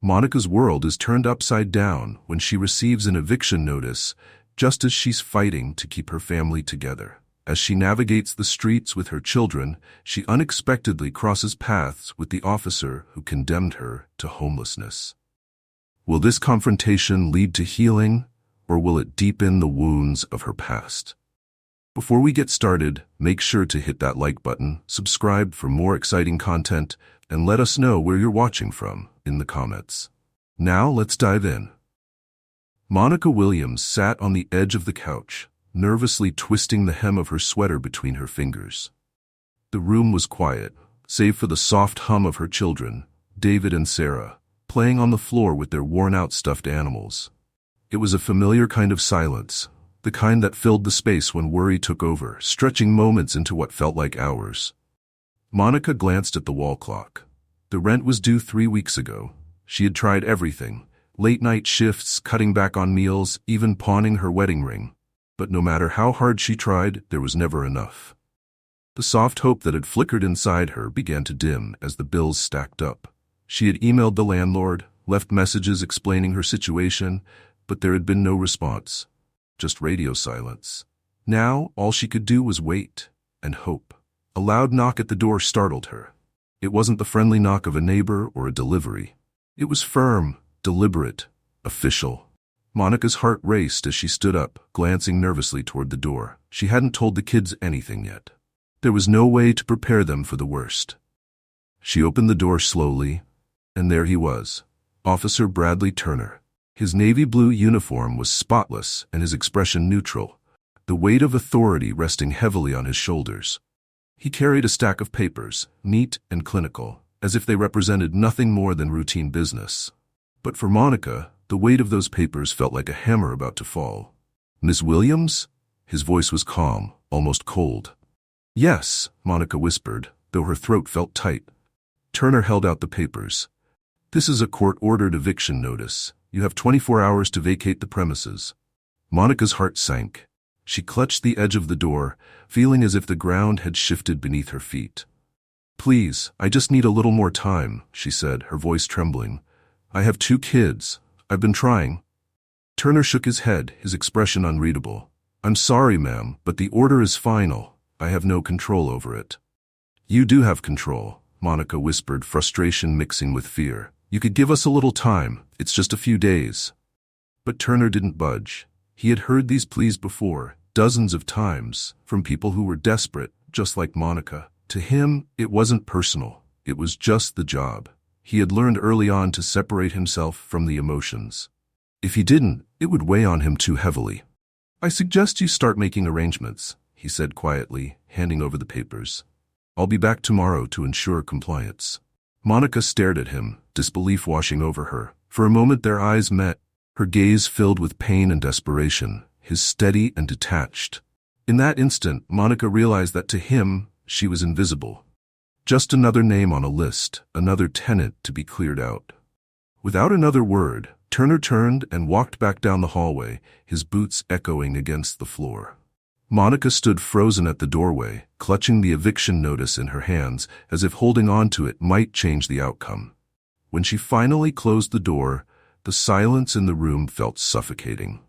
Monica's world is turned upside down when she receives an eviction notice just as she's fighting to keep her family together. As she navigates the streets with her children, she unexpectedly crosses paths with the officer who condemned her to homelessness. Will this confrontation lead to healing, or will it deepen the wounds of her past? Before we get started, make sure to hit that like button, subscribe for more exciting content, and let us know where you're watching from in the comments. Now let's dive in. Monica Williams sat on the edge of the couch, nervously twisting the hem of her sweater between her fingers. The room was quiet, save for the soft hum of her children, David and Sarah, playing on the floor with their worn-out stuffed animals. It was a familiar kind of silence, the kind that filled the space when worry took over, stretching moments into what felt like hours. Monica glanced at the wall clock. The rent was due 3 weeks ago. She had tried everything, late-night shifts, cutting back on meals, even pawning her wedding ring. But no matter how hard she tried, there was never enough. The soft hope that had flickered inside her began to dim as the bills stacked up. She had emailed the landlord, left messages explaining her situation, but there had been no response. Just radio silence. Now, all she could do was wait and hope. A loud knock at the door startled her. It wasn't the friendly knock of a neighbor or a delivery. It was firm, deliberate, official. Monica's heart raced as she stood up, glancing nervously toward the door. She hadn't told the kids anything yet. There was no way to prepare them for the worst. She opened the door slowly, and there he was, Officer Bradley Turner. His navy blue uniform was spotless and his expression neutral, the weight of authority resting heavily on his shoulders. He carried a stack of papers, neat and clinical, as if they represented nothing more than routine business. But for Monica, the weight of those papers felt like a hammer about to fall. "Miss Williams?" His voice was calm, almost cold. "Yes," Monica whispered, though her throat felt tight. Turner held out the papers. "This is a court-ordered eviction notice. You have 24 hours to vacate the premises." Monica's heart sank. She clutched the edge of the door, feeling as if the ground had shifted beneath her feet. "Please, I just need a little more time," she said, her voice trembling. "I have 2 kids. I've been trying." Turner shook his head, his expression unreadable. "I'm sorry, ma'am, but the order is final. I have no control over it." "You do have control," Monica whispered, frustration mixing with fear. "You could give us a little time. It's just a few days." But Turner didn't budge. He had heard these pleas before, dozens of times, from people who were desperate, just like Monica. To him, it wasn't personal. It was just the job. He had learned early on to separate himself from the emotions. If he didn't, it would weigh on him too heavily. "I suggest you start making arrangements," he said quietly, handing over the papers. "I'll be back tomorrow to ensure compliance." Monica stared at him, disbelief washing over her. For a moment their eyes met, her gaze filled with pain and desperation, his steady and detached. In that instant, Monica realized that to him, she was invisible. Just another name on a list, another tenant to be cleared out. Without another word, Turner turned and walked back down the hallway, his boots echoing against the floor. Monica stood frozen at the doorway, clutching the eviction notice in her hands, as if holding on to it might change the outcome. When she finally closed the door, the silence in the room felt suffocating.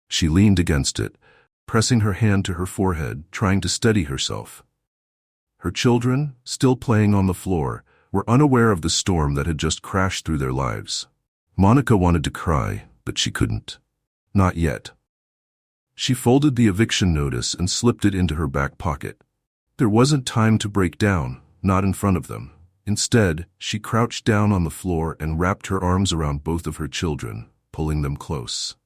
She leaned against it, pressing her hand to her forehead, trying to steady herself. Her children, still playing on the floor, were unaware of the storm that had just crashed through their lives. Monica wanted to cry, but she couldn't. Not yet. She folded the eviction notice and slipped it into her back pocket. There wasn't time to break down, not in front of them. Instead, she crouched down on the floor and wrapped her arms around both of her children, pulling them close.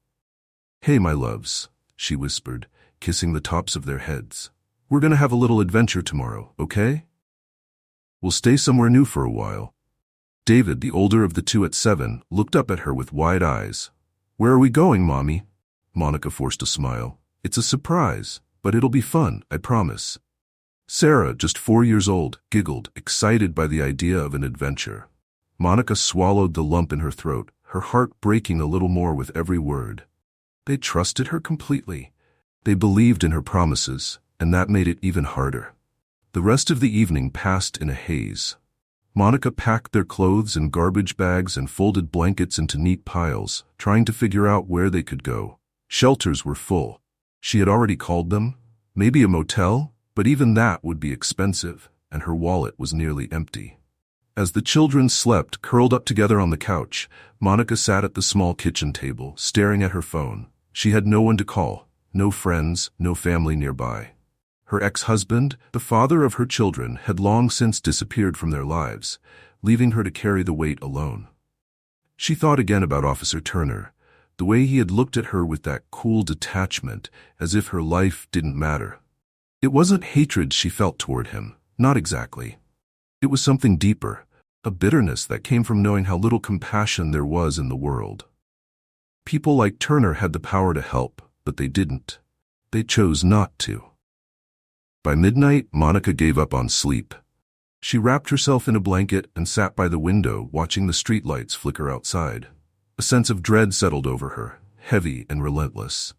"Hey, my loves," she whispered, kissing the tops of their heads. "We're gonna have a little adventure tomorrow, okay? We'll stay somewhere new for a while." David, the older of the 2 at 7, looked up at her with wide eyes. "Where are we going, Mommy?" Monica forced a smile. "It's a surprise, but it'll be fun, I promise." Sarah, just 4 years old, giggled, excited by the idea of an adventure. Monica swallowed the lump in her throat, her heart breaking a little more with every word. They trusted her completely. They believed in her promises, and that made it even harder. The rest of the evening passed in a haze. Monica packed their clothes in garbage bags and folded blankets into neat piles, trying to figure out where they could go. Shelters were full. She had already called them. Maybe a motel, but even that would be expensive, and her wallet was nearly empty. As the children slept, curled up together on the couch, Monica sat at the small kitchen table, staring at her phone. She had no one to call, no friends, no family nearby. Her ex-husband, the father of her children, had long since disappeared from their lives, leaving her to carry the weight alone. She thought again about Officer Turner, the way he had looked at her with that cool detachment, as if her life didn't matter. It wasn't hatred she felt toward him, not exactly. It was something deeper, a bitterness that came from knowing how little compassion there was in the world. People like Turner had the power to help, but they didn't. They chose not to. By midnight, Monica gave up on sleep. She wrapped herself in a blanket and sat by the window, watching the streetlights flicker outside. A sense of dread settled over her, heavy and relentless.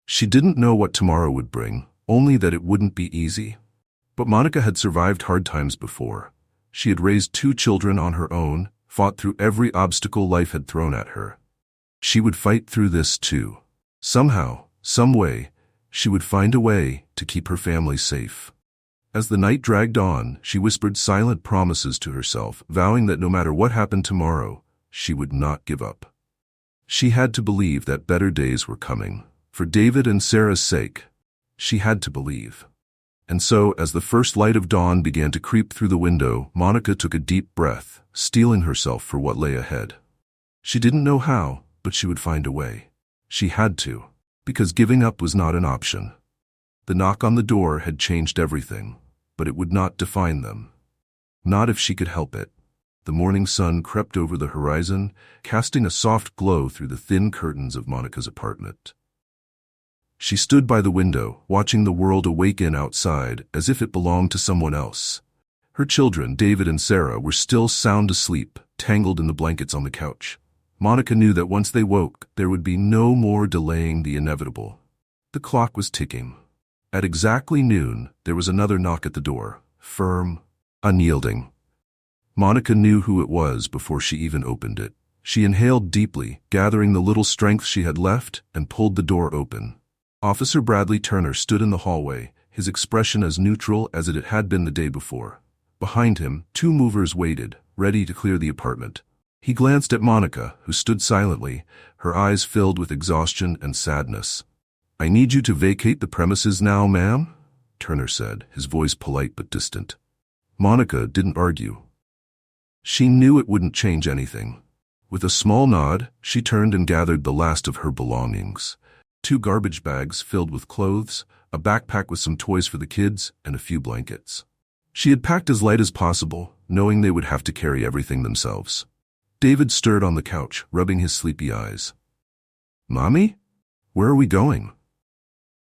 She didn't know what tomorrow would bring, only that it wouldn't be easy. But Monica had survived hard times before. She had raised 2 children on her own, fought through every obstacle life had thrown at her. She would fight through this too. Somehow, some way, she would find a way to keep her family safe. As the night dragged on, she whispered silent promises to herself, vowing that no matter what happened tomorrow, she would not give up. She had to believe that better days were coming. For David and Sarah's sake, she had to believe. And so, as the first light of dawn began to creep through the window, Monica took a deep breath, steeling herself for what lay ahead. She didn't know how, but she would find a way. She had to, because giving up was not an option. The knock on the door had changed everything, but it would not define them. Not if she could help it. The morning sun crept over the horizon, casting a soft glow through the thin curtains of Monica's apartment. She stood by the window, watching the world awaken outside as if it belonged to someone else. Her children, David and Sarah, were still sound asleep, tangled in the blankets on the couch. Monica knew that once they woke, there would be no more delaying the inevitable. The clock was ticking. At exactly noon, there was another knock at the door, firm, unyielding. Monica knew who it was before she even opened it. She inhaled deeply, gathering the little strength she had left, and pulled the door open. Officer Bradley Turner stood in the hallway, his expression as neutral as it had been the day before. Behind him, 2 movers waited, ready to clear the apartment. He glanced at Monica, who stood silently, her eyes filled with exhaustion and sadness. "I need you to vacate the premises now, ma'am," Turner said, his voice polite but distant. Monica didn't argue. She knew it wouldn't change anything. With a small nod, she turned and gathered the last of her belongings. 2 garbage bags filled with clothes, a backpack with some toys for the kids, and a few blankets. She had packed as light as possible, knowing they would have to carry everything themselves. David stirred on the couch, rubbing his sleepy eyes. "Mommy? Where are we going?"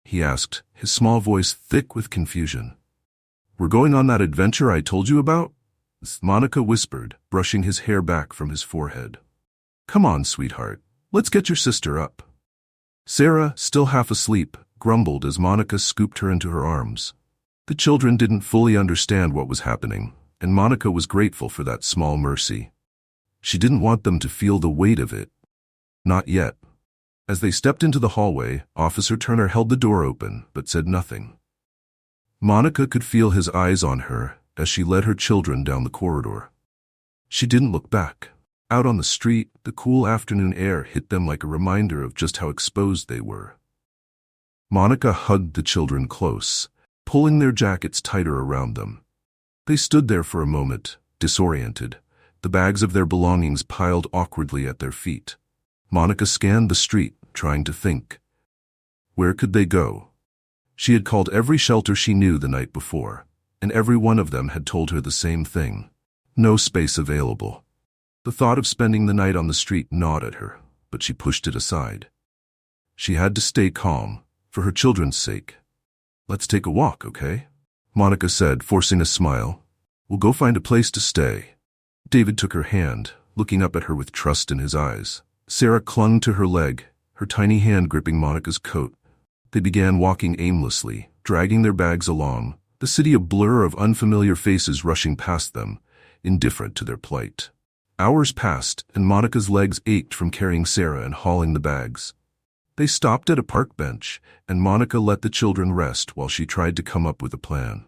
he asked, his small voice thick with confusion. "We're going on that adventure I told you about?" Monica whispered, brushing his hair back from his forehead. "Come on, sweetheart. Let's get your sister up." Sarah, still half asleep, grumbled as Monica scooped her into her arms. The children didn't fully understand what was happening, and Monica was grateful for that small mercy. She didn't want them to feel the weight of it. Not yet. As they stepped into the hallway, Officer Turner held the door open, but said nothing. Monica could feel his eyes on her as she led her children down the corridor. She didn't look back. Out on the street, the cool afternoon air hit them like a reminder of just how exposed they were. Monica hugged the children close, pulling their jackets tighter around them. They stood there for a moment, disoriented, the bags of their belongings piled awkwardly at their feet. Monica scanned the street, trying to think. Where could they go? She had called every shelter she knew the night before, and every one of them had told her the same thing. No space available. The thought of spending the night on the street gnawed at her, but she pushed it aside. She had to stay calm, for her children's sake. "Let's take a walk, okay?" Monica said, forcing a smile. "We'll go find a place to stay." David took her hand, looking up at her with trust in his eyes. Sarah clung to her leg, her tiny hand gripping Monica's coat. They began walking aimlessly, dragging their bags along, the city a blur of unfamiliar faces rushing past them, indifferent to their plight. Hours passed, and Monica's legs ached from carrying Sarah and hauling the bags. They stopped at a park bench, and Monica let the children rest while she tried to come up with a plan.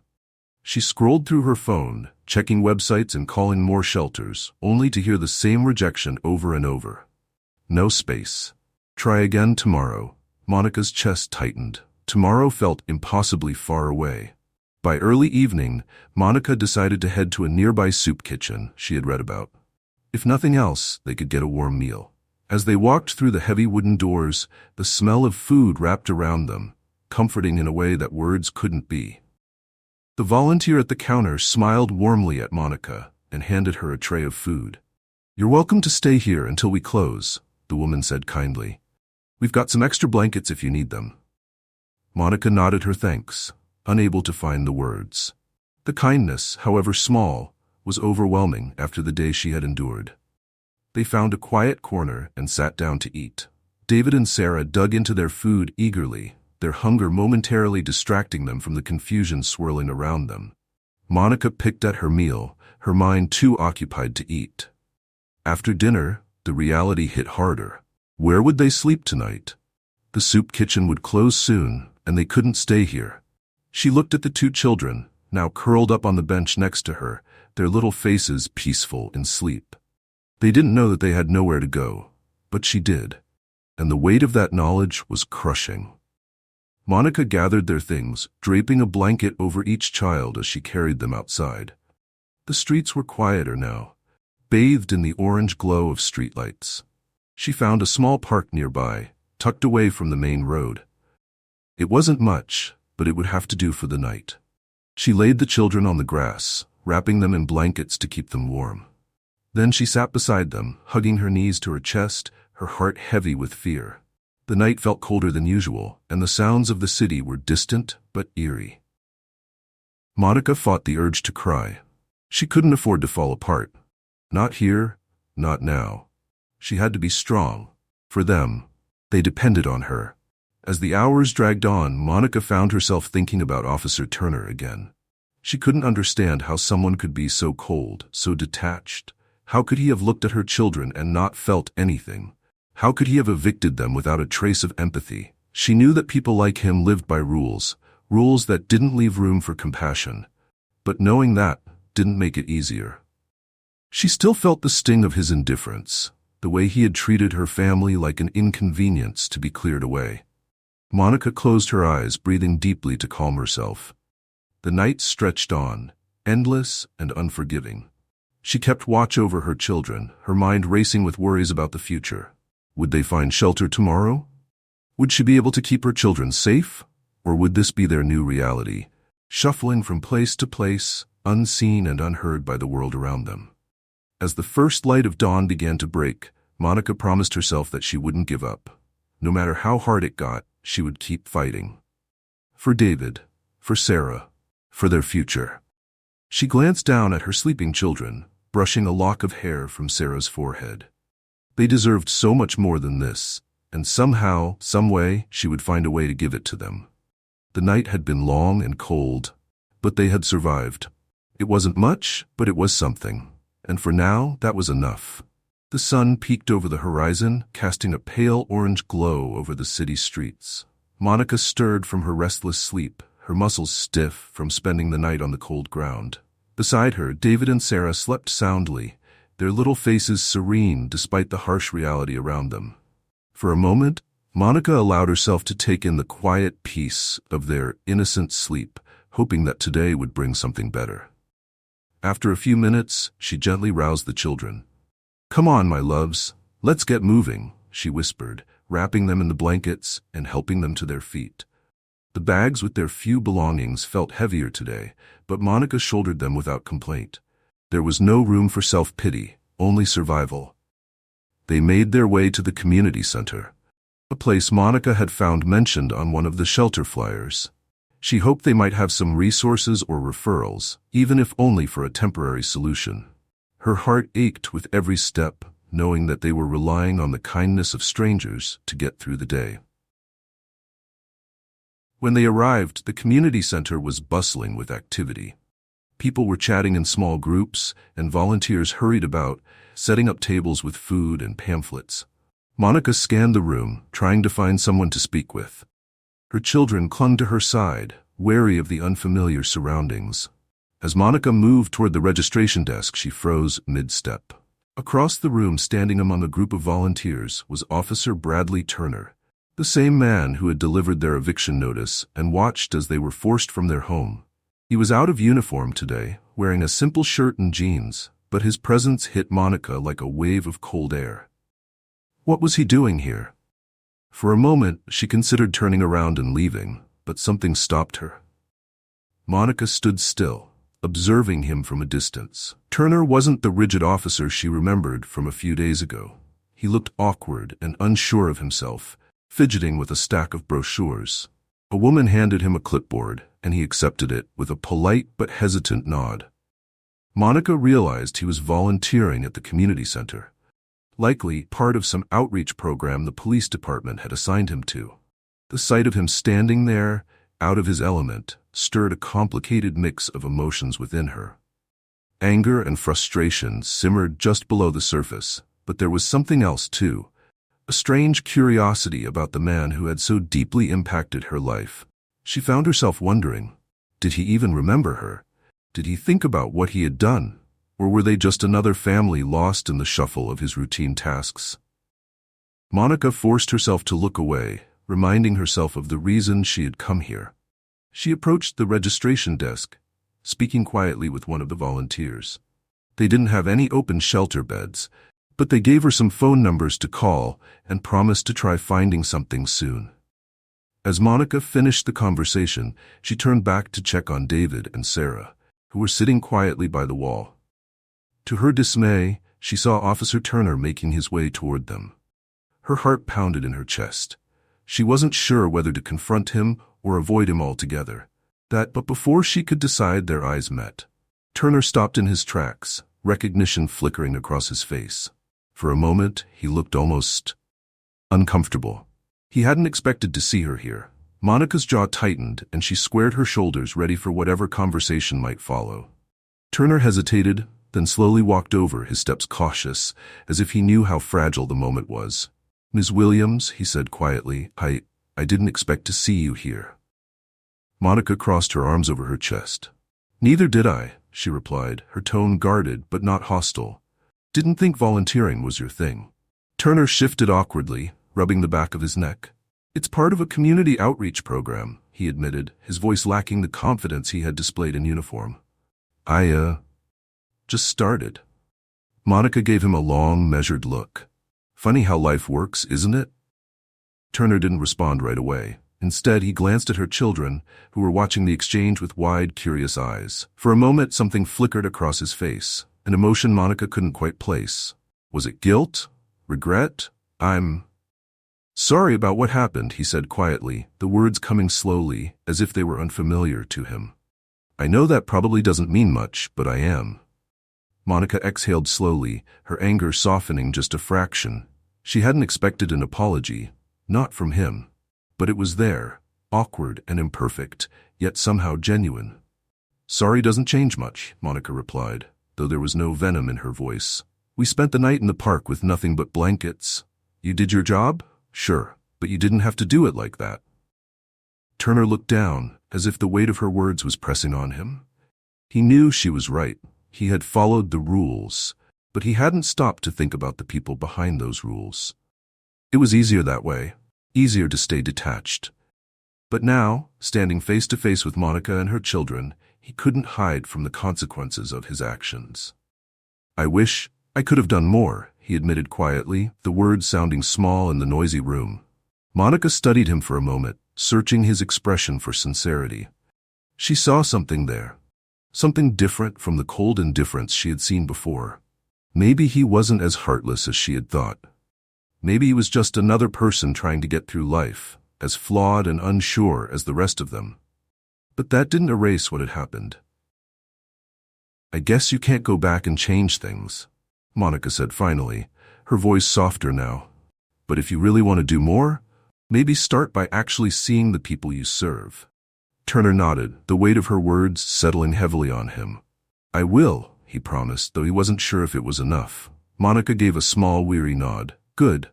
She scrolled through her phone, checking websites and calling more shelters, only to hear the same rejection over and over. No space. Try again tomorrow. Monica's chest tightened. Tomorrow felt impossibly far away. By early evening, Monica decided to head to a nearby soup kitchen she had read about. If nothing else, they could get a warm meal. As they walked through the heavy wooden doors, the smell of food wrapped around them, comforting in a way that words couldn't be. The volunteer at the counter smiled warmly at Monica and handed her a tray of food. "You're welcome to stay here until we close," the woman said kindly. "We've got some extra blankets if you need them." Monica nodded her thanks, unable to find the words. The kindness, however small, was overwhelming after the day she had endured. They found a quiet corner and sat down to eat. David and Sarah dug into their food eagerly, their hunger momentarily distracting them from the confusion swirling around them. Monica picked at her meal, her mind too occupied to eat. After dinner, the reality hit harder. Where would they sleep tonight? The soup kitchen would close soon, and they couldn't stay here. She looked at the two children, now curled up on the bench next to her, their little faces peaceful in sleep. They didn't know that they had nowhere to go, but she did, and the weight of that knowledge was crushing. Monica gathered their things, draping a blanket over each child as she carried them outside. The streets were quieter now, bathed in the orange glow of streetlights. She found a small park nearby, tucked away from the main road. It wasn't much, but it would have to do for the night. She laid the children on the grass, wrapping them in blankets to keep them warm. Then she sat beside them, hugging her knees to her chest, her heart heavy with fear. The night felt colder than usual, and the sounds of the city were distant but eerie. Monica fought the urge to cry. She couldn't afford to fall apart. Not here, not now. She had to be strong. For them, they depended on her. As the hours dragged on, Monica found herself thinking about Officer Turner again. She couldn't understand how someone could be so cold, so detached. How could he have looked at her children and not felt anything? How could he have evicted them without a trace of empathy? She knew that people like him lived by rules, rules that didn't leave room for compassion. But knowing that didn't make it easier. She still felt the sting of his indifference, the way he had treated her family like an inconvenience to be cleared away. Monica closed her eyes, breathing deeply to calm herself. The night stretched on, endless and unforgiving. She kept watch over her children, her mind racing with worries about the future. Would they find shelter tomorrow? Would she be able to keep her children safe? Or would this be their new reality, shuffling from place to place, unseen and unheard by the world around them? As the first light of dawn began to break, Monica promised herself that she wouldn't give up. No matter how hard it got, she would keep fighting. For David, for Sarah, for their future. She glanced down at her sleeping children, brushing a lock of hair from Sarah's forehead. They deserved so much more than this, and somehow, some way, she would find a way to give it to them. The night had been long and cold, but they had survived. It wasn't much, but it was something, and for now, that was enough. The sun peeked over the horizon, casting a pale orange glow over the city streets. Monica stirred from her restless sleep, her muscles stiff from spending the night on the cold ground. Beside her, David and Sarah slept soundly, their little faces serene despite the harsh reality around them. For a moment, Monica allowed herself to take in the quiet peace of their innocent sleep, hoping that today would bring something better. After a few minutes, she gently roused the children. "Come on, my loves, let's get moving," she whispered, wrapping them in the blankets and helping them to their feet. The bags with their few belongings felt heavier today, but Monica shouldered them without complaint. There was no room for self-pity, only survival. They made their way to the community center, a place Monica had found mentioned on one of the shelter flyers. She hoped they might have some resources or referrals, even if only for a temporary solution. Her heart ached with every step, knowing that they were relying on the kindness of strangers to get through the day. When they arrived, the community center was bustling with activity. People were chatting in small groups, and volunteers hurried about, setting up tables with food and pamphlets. Monica scanned the room, trying to find someone to speak with. Her children clung to her side, wary of the unfamiliar surroundings. As Monica moved toward the registration desk, she froze mid-step. Across the room, standing among a group of volunteers, was Officer Bradley Turner, the same man who had delivered their eviction notice and watched as they were forced from their home. He was out of uniform today, wearing a simple shirt and jeans, but his presence hit Monica like a wave of cold air. What was he doing here? For a moment, she considered turning around and leaving, but something stopped her. Monica stood still, observing him from a distance. Turner wasn't the rigid officer she remembered from a few days ago. He looked awkward and unsure of himself, fidgeting with a stack of brochures. A woman handed him a clipboard, and he accepted it with a polite but hesitant nod. Monica realized he was volunteering at the community center, likely part of some outreach program the police department had assigned him to. The sight of him standing there, out of his element, stirred a complicated mix of emotions within her. Anger and frustration simmered just below the surface, but there was something else too, a strange curiosity about the man who had so deeply impacted her life. She found herself wondering, did he even remember her? Did he think about what he had done? Or were they just another family lost in the shuffle of his routine tasks? Monica forced herself to look away, reminding herself of the reason she had come here. She approached the registration desk, speaking quietly with one of the volunteers. They didn't have any open shelter beds, but they gave her some phone numbers to call and promised to try finding something soon. As Monica finished the conversation, she turned back to check on David and Sarah, who were sitting quietly by the wall. To her dismay, she saw Officer Turner making his way toward them. Her heart pounded in her chest. She wasn't sure whether to confront him or avoid him altogether. But before she could decide, their eyes met. Turner stopped in his tracks, recognition flickering across his face. For a moment, he looked almost uncomfortable. He hadn't expected to see her here. Monica's jaw tightened, and she squared her shoulders, ready for whatever conversation might follow. Turner hesitated, then slowly walked over, his steps cautious, as if he knew how fragile the moment was. "Ms. Williams," he said quietly, I didn't expect to see you here." Monica crossed her arms over her chest. "Neither did I," she replied, her tone guarded but not hostile. "Didn't think volunteering was your thing." Turner shifted awkwardly, rubbing the back of his neck. "It's part of a community outreach program," he admitted, his voice lacking the confidence he had displayed in uniform. I just started." Monica gave him a long, measured look. "Funny how life works, isn't it?" Turner didn't respond right away. Instead, he glanced at her children, who were watching the exchange with wide, curious eyes. For a moment, something flickered across his face, an emotion Monica couldn't quite place. Was it guilt? Regret? "I'm sorry about what happened," he said quietly, the words coming slowly, as if they were unfamiliar to him. "I know that probably doesn't mean much, but I am." Monica exhaled slowly, her anger softening just a fraction. She hadn't expected an apology, not from him. But it was there, awkward and imperfect, yet somehow genuine. "Sorry doesn't change much," Monica replied, though there was no venom in her voice. "We spent the night in the park with nothing but blankets. You did your job? Sure, but you didn't have to do it like that." Turner looked down, as if the weight of her words was pressing on him. He knew she was right. He had followed the rules, but he hadn't stopped to think about the people behind those rules. It was easier that way, easier to stay detached. But now, standing face to face with Monica and her children, he couldn't hide from the consequences of his actions. "I wish I could have done more," he admitted quietly, the words sounding small in the noisy room. Monica studied him for a moment, searching his expression for sincerity. She saw something there, something different from the cold indifference she had seen before. Maybe he wasn't as heartless as she had thought. Maybe he was just another person trying to get through life, as flawed and unsure as the rest of them. But that didn't erase what had happened. "I guess you can't go back and change things," Monica said finally, her voice softer now. "But if you really want to do more, maybe start by actually seeing the people you serve." Turner nodded, the weight of her words settling heavily on him. I will, he promised, though he wasn't sure if it was enough. Monica gave a small, weary nod. Good.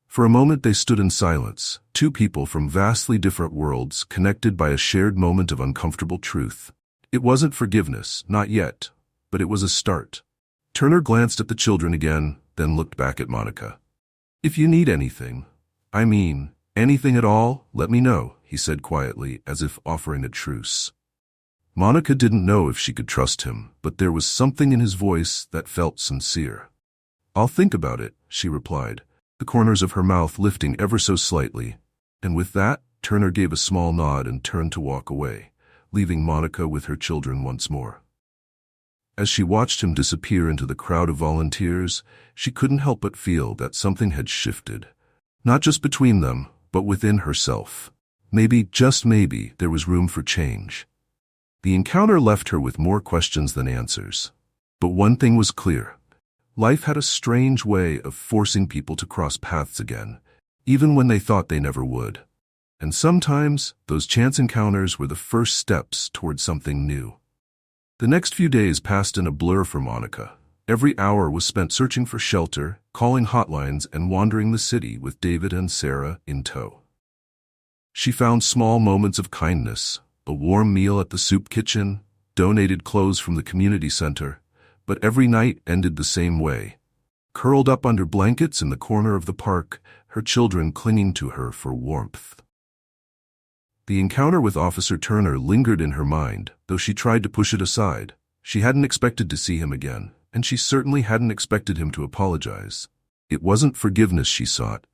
For a moment they stood in silence, two people from vastly different worlds, connected by a shared moment of uncomfortable truth. It wasn't forgiveness, not yet, but it was a start. Turner glanced at the children again, then looked back at Monica. If you need anything, anything at all, let me know, he said quietly, as if offering a truce. Monica didn't know if she could trust him, but there was something in his voice that felt sincere. I'll think about it, she replied, the corners of her mouth lifting ever so slightly, and with that, Turner gave a small nod and turned to walk away, leaving Monica with her children once more. As she watched him disappear into the crowd of volunteers, she couldn't help but feel that something had shifted. Not just between them, but within herself. Maybe, just maybe, there was room for change. The encounter left her with more questions than answers. But one thing was clear. Life had a strange way of forcing people to cross paths again, even when they thought they never would. And sometimes, those chance encounters were the first steps toward something new. The next few days passed in a blur for Monica. Every hour was spent searching for shelter, calling hotlines, and wandering the city with David and Sarah in tow. She found small moments of kindness, a warm meal at the soup kitchen, donated clothes from the community center, but every night ended the same way. Curled up under blankets in the corner of the park, her children clinging to her for warmth. The encounter with Officer Turner lingered in her mind, though she tried to push it aside. She hadn't expected to see him again, and she certainly hadn't expected him to apologize. It wasn't forgiveness she sought.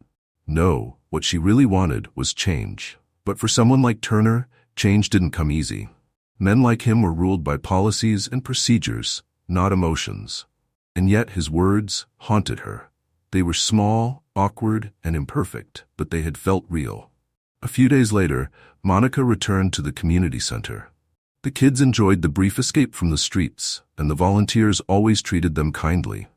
No, what she really wanted was change. But for someone like Turner, change didn't come easy. Men like him were ruled by policies and procedures, not emotions. And yet his words haunted her. They were small, awkward, and imperfect, but they had felt real. A few days later, Monica returned to the community center. The kids enjoyed the brief escape from the streets, and the volunteers always treated them kindly.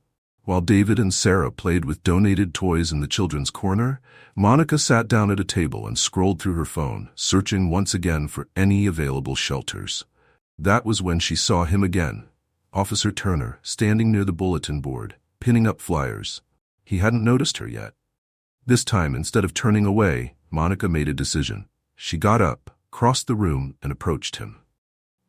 While David and Sarah played with donated toys in the children's corner, Monica sat down at a table and scrolled through her phone, searching once again for any available shelters. That was when she saw him again. Officer Turner, standing near the bulletin board, pinning up flyers. He hadn't noticed her yet. This time, instead of turning away, Monica made a decision. She got up, crossed the room, and approached him.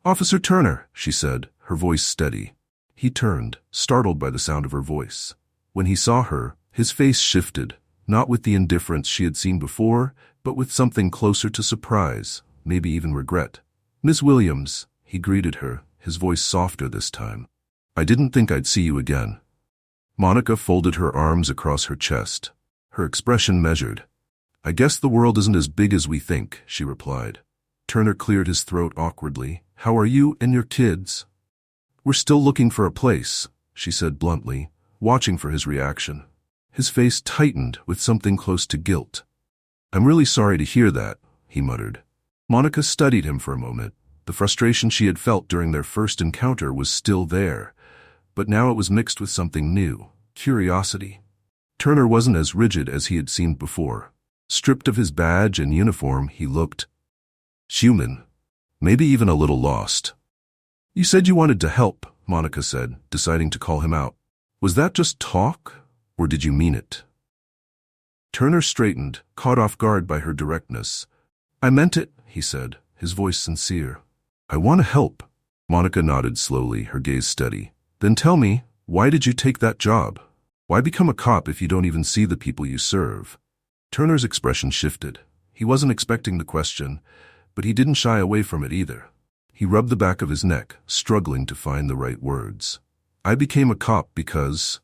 "Officer Turner," she said, her voice steady. He turned, startled by the sound of her voice. When he saw her, his face shifted, not with the indifference she had seen before, but with something closer to surprise, maybe even regret. "Miss Williams," he greeted her, his voice softer this time. "I didn't think I'd see you again." Monica folded her arms across her chest. Her expression measured. "I guess the world isn't as big as we think," she replied. Turner cleared his throat awkwardly. "How are you and your kids?" "We're still looking for a place," she said bluntly, watching for his reaction. His face tightened with something close to guilt. "I'm really sorry to hear that," he muttered. Monica studied him for a moment. The frustration she had felt during their first encounter was still there, but now it was mixed with something new, curiosity. Turner wasn't as rigid as he had seemed before. Stripped of his badge and uniform, he looked human, maybe even a little lost. "You said you wanted to help," Monica said, deciding to call him out. "Was that just talk, or did you mean it?" Turner straightened, caught off guard by her directness. "I meant it," he said, his voice sincere. "I want to help." Monica nodded slowly, her gaze steady. "Then tell me, why did you take that job? Why become a cop if you don't even see the people you serve?" Turner's expression shifted. He wasn't expecting the question, but he didn't shy away from it either. He rubbed the back of his neck, struggling to find the right words. "I became a cop because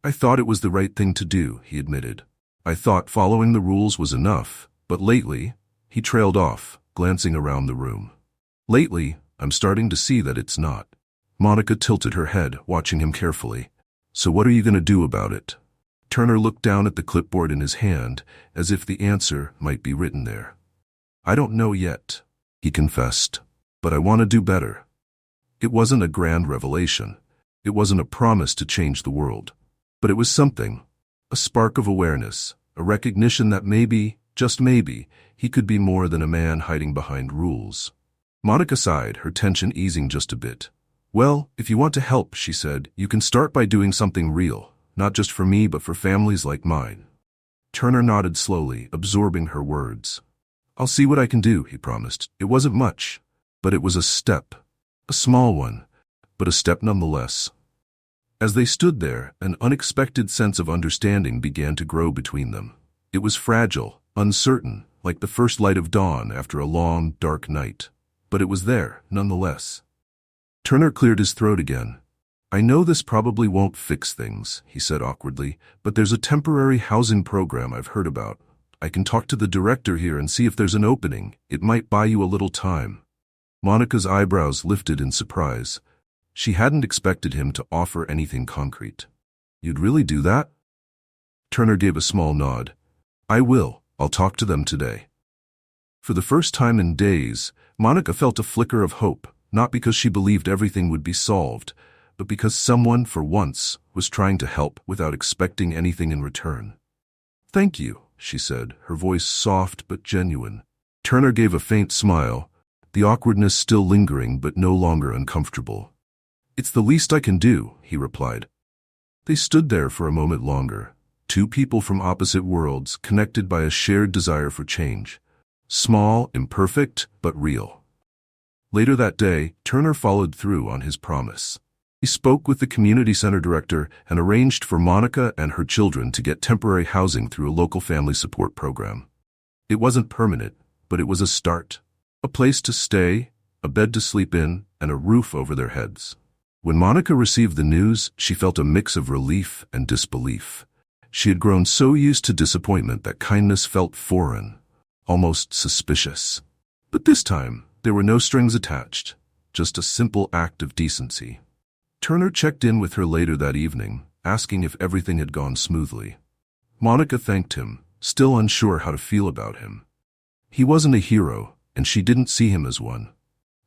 I thought it was the right thing to do," he admitted. "I thought following the rules was enough, but lately," he trailed off, glancing around the room. "Lately, I'm starting to see that it's not." Monica tilted her head, watching him carefully. "So what are you going to do about it?" Turner looked down at the clipboard in his hand, as if the answer might be written there. "I don't know yet," he confessed, "but I want to do better." It wasn't a grand revelation. It wasn't a promise to change the world. But it was something, a spark of awareness, a recognition that maybe, just maybe, he could be more than a man hiding behind rules. Monica sighed, her tension easing just a bit. Well, if you want to help, she said, you can start by doing something real, not just for me but for families like mine. Turner nodded slowly, absorbing her words. I'll see what I can do, he promised. It wasn't much, but it was a step. A small one, but a step nonetheless. As they stood there, an unexpected sense of understanding began to grow between them. It was fragile, uncertain, like the first light of dawn after a long, dark night. But it was there, nonetheless. Turner cleared his throat again. I know this probably won't fix things, he said awkwardly, but there's a temporary housing program I've heard about. I can talk to the director here and see if there's an opening. It might buy you a little time. Monica's eyebrows lifted in surprise. She hadn't expected him to offer anything concrete. You'd really do that? Turner gave a small nod. I will. I'll talk to them today. For the first time in days, Monica felt a flicker of hope, not because she believed everything would be solved, but because someone, for once, was trying to help without expecting anything in return. Thank you, she said, her voice soft but genuine. Turner gave a faint smile, the awkwardness still lingering but no longer uncomfortable. It's the least I can do, he replied. They stood there for a moment longer, two people from opposite worlds connected by a shared desire for change. Small, imperfect, but real. Later that day, Turner followed through on his promise. He spoke with the community center director and arranged for Monica and her children to get temporary housing through a local family support program. It wasn't permanent, but it was a start. A place to stay, a bed to sleep in, and a roof over their heads. When Monica received the news, she felt a mix of relief and disbelief. She had grown so used to disappointment that kindness felt foreign, almost suspicious. But this time, there were no strings attached, just a simple act of decency. Turner checked in with her later that evening, asking if everything had gone smoothly. Monica thanked him, still unsure how to feel about him. He wasn't a hero, and she didn't see him as one.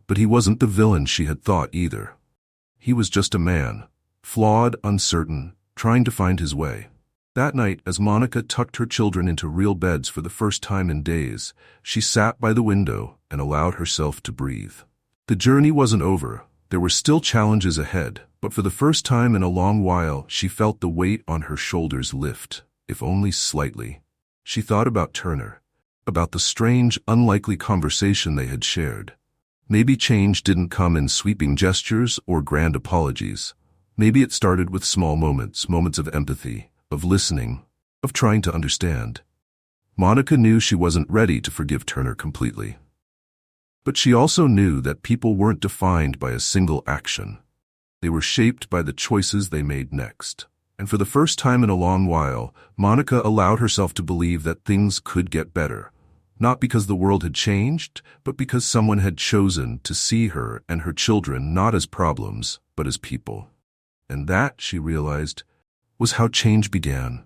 But he wasn't the villain she had thought either. He was just a man, flawed, uncertain, trying to find his way. That night, as Monica tucked her children into real beds for the first time in days, she sat by the window and allowed herself to breathe. The journey wasn't over. There were still challenges ahead, but for the first time in a long while, she felt the weight on her shoulders lift, if only slightly. She thought about Turner, about the strange, unlikely conversation they had shared. Maybe change didn't come in sweeping gestures or grand apologies. Maybe it started with small moments, moments of empathy, of listening, of trying to understand. Monica knew she wasn't ready to forgive Turner completely. But she also knew that people weren't defined by a single action. They were shaped by the choices they made next. And for the first time in a long while, Monica allowed herself to believe that things could get better. Not because the world had changed, but because someone had chosen to see her and her children not as problems, but as people. And that, she realized, was how change began.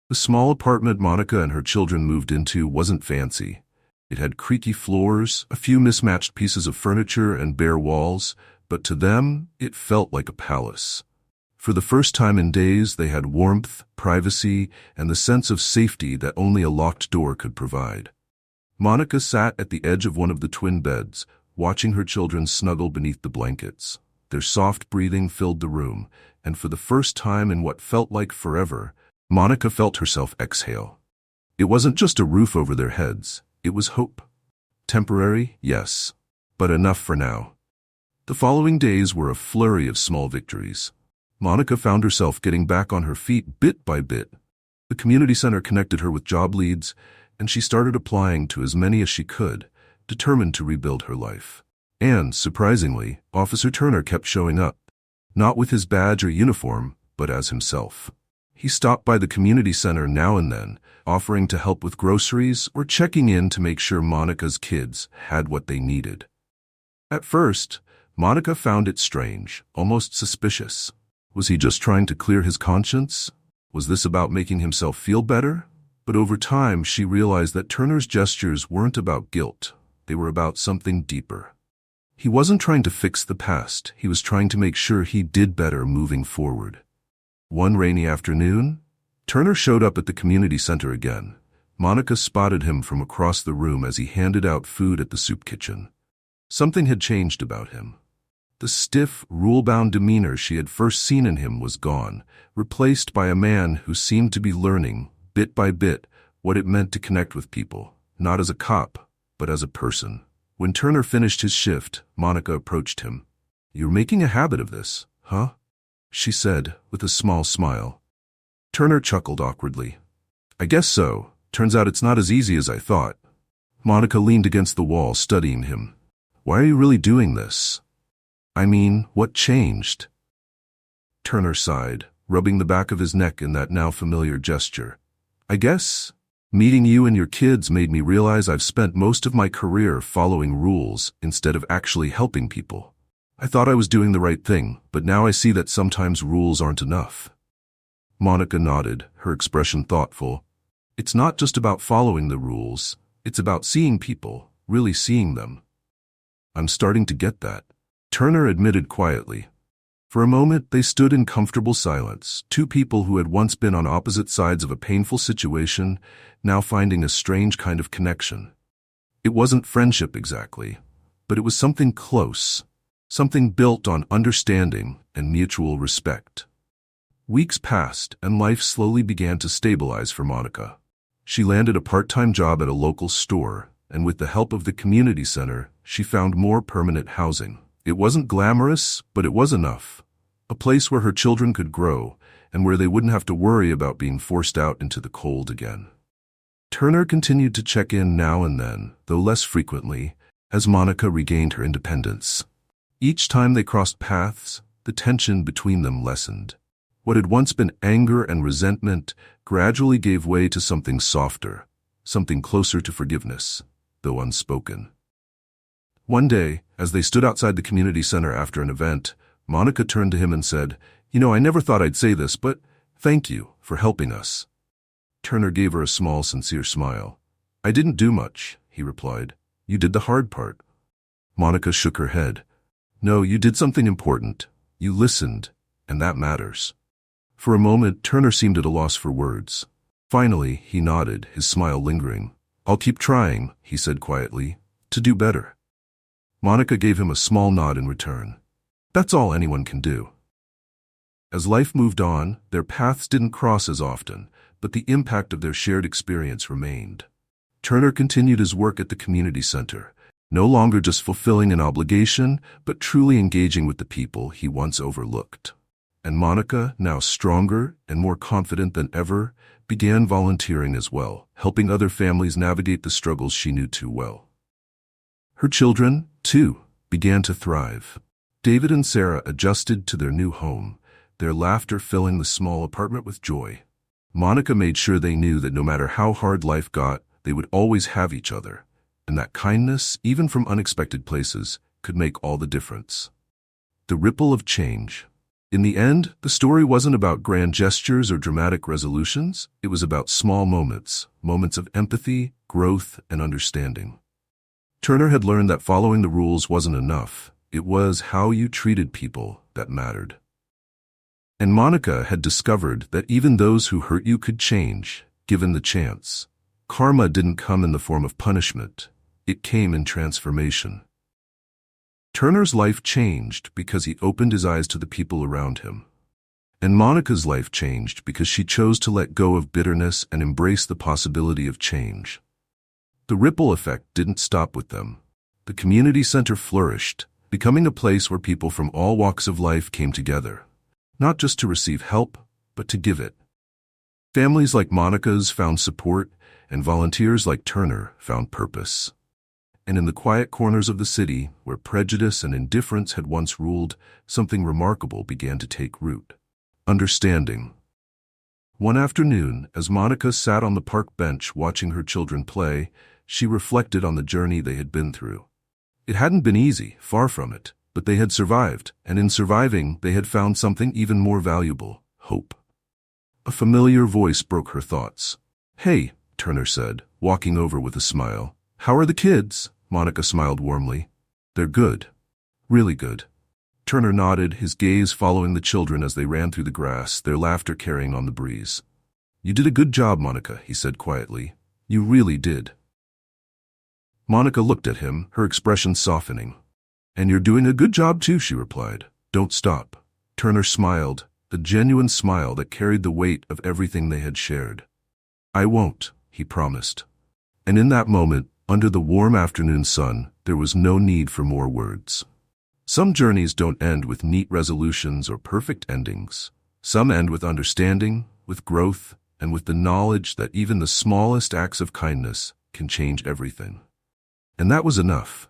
The small apartment Monica and her children moved into wasn't fancy. It had creaky floors, a few mismatched pieces of furniture, and bare walls, but to them, it felt like a palace. For the first time in days, they had warmth, privacy, and the sense of safety that only a locked door could provide. Monica sat at the edge of one of the twin beds, watching her children snuggle beneath the blankets. Their soft breathing filled the room, and for the first time in what felt like forever, Monica felt herself exhale. It wasn't just a roof over their heads, it was hope. Temporary, yes, but enough for now. The following days were a flurry of small victories. Monica found herself getting back on her feet bit by bit. The community center connected her with job leads, and she started applying to as many as she could, determined to rebuild her life. And, surprisingly, Officer Turner kept showing up. Not with his badge or uniform, but as himself. He stopped by the community center now and then, offering to help with groceries or checking in to make sure Monica's kids had what they needed. At first, Monica found it strange, almost suspicious. Was he just trying to clear his conscience? Was this about making himself feel better? But over time, she realized that Turner's gestures weren't about guilt. They were about something deeper. He wasn't trying to fix the past. He was trying to make sure he did better moving forward. One rainy afternoon, Turner showed up at the community center again. Monica spotted him from across the room as he handed out food at the soup kitchen. Something had changed about him. The stiff, rule-bound demeanor she had first seen in him was gone, replaced by a man who seemed to be learning, bit by bit, what it meant to connect with people, not as a cop, but as a person. When Turner finished his shift, Monica approached him. "You're making a habit of this, huh?" she said, with a small smile. Turner chuckled awkwardly. "I guess so. Turns out it's not as easy as I thought." Monica leaned against the wall, studying him. "Why are you really doing this? I mean, what changed?" Turner sighed, rubbing the back of his neck in that now familiar gesture. "I guess meeting you and your kids made me realize I've spent most of my career following rules instead of actually helping people. I thought I was doing the right thing, but now I see that sometimes rules aren't enough." Monica nodded, her expression thoughtful. "It's not just about following the rules, it's about seeing people, really seeing them." "I'm starting to get that," Turner admitted quietly. For a moment, they stood in comfortable silence, two people who had once been on opposite sides of a painful situation, now finding a strange kind of connection. It wasn't friendship exactly, but it was something close, something built on understanding and mutual respect. Weeks passed, and life slowly began to stabilize for Monica. She landed a part-time job at a local store, and with the help of the community center, she found more permanent housing. It wasn't glamorous, but it was enough. A place where her children could grow, and where they wouldn't have to worry about being forced out into the cold again. Turner continued to check in now and then, though less frequently, as Monica regained her independence. Each time they crossed paths, the tension between them lessened. What had once been anger and resentment gradually gave way to something softer, something closer to forgiveness, though unspoken. One day, as they stood outside the community center after an event, Monica turned to him and said, "You know, I never thought I'd say this, but thank you for helping us." Turner gave her a small, sincere smile. "I didn't do much," he replied. "You did the hard part." Monica shook her head. "No, you did something important. You listened, and that matters." For a moment, Turner seemed at a loss for words. Finally, he nodded, his smile lingering. "I'll keep trying," he said quietly, "to do better." Monica gave him a small nod in return. That's all anyone can do. As life moved on, their paths didn't cross as often, but the impact of their shared experience remained. Turner continued his work at the community center, no longer just fulfilling an obligation, but truly engaging with the people he once overlooked. And Monica, now stronger and more confident than ever, began volunteering as well, helping other families navigate the struggles she knew too well. Her children, too, began to thrive. David and Sarah adjusted to their new home, their laughter filling the small apartment with joy. Monica made sure they knew that no matter how hard life got, they would always have each other, and that kindness, even from unexpected places, could make all the difference. The ripple of change. In the end, the story wasn't about grand gestures or dramatic resolutions. It was about small moments, moments of empathy, growth, and understanding. Turner had learned that following the rules wasn't enough. It was how you treated people that mattered. And Monica had discovered that even those who hurt you could change, given the chance. Karma didn't come in the form of punishment. It came in transformation. Turner's life changed because he opened his eyes to the people around him. And Monica's life changed because she chose to let go of bitterness and embrace the possibility of change. The ripple effect didn't stop with them. The community center flourished, becoming a place where people from all walks of life came together, not just to receive help, but to give it. Families like Monica's found support, and volunteers like Turner found purpose. And in the quiet corners of the city, where prejudice and indifference had once ruled, something remarkable began to take root. Understanding. One afternoon, as Monica sat on the park bench watching her children play, she reflected on the journey they had been through. It hadn't been easy, far from it, but they had survived, and in surviving, they had found something even more valuable: hope. A familiar voice broke her thoughts. "Hey," Turner said, walking over with a smile. "How are the kids?" Monica smiled warmly. "They're good. Really good." Turner nodded, his gaze following the children as they ran through the grass, their laughter carrying on the breeze. "You did a good job, Monica," he said quietly. "You really did." Monica looked at him, her expression softening. "And you're doing a good job too," she replied. "Don't stop." Turner smiled, a genuine smile that carried the weight of everything they had shared. "I won't," he promised. And in that moment, under the warm afternoon sun, there was no need for more words. Some journeys don't end with neat resolutions or perfect endings. Some end with understanding, with growth, and with the knowledge that even the smallest acts of kindness can change everything. And that was enough.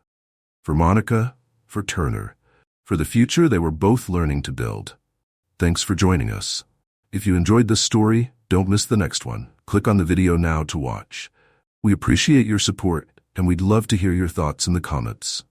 For Monica, for Turner, for the future they were both learning to build. Thanks for joining us. If you enjoyed this story, don't miss the next one. Click on the video now to watch. We appreciate your support, and we'd love to hear your thoughts in the comments.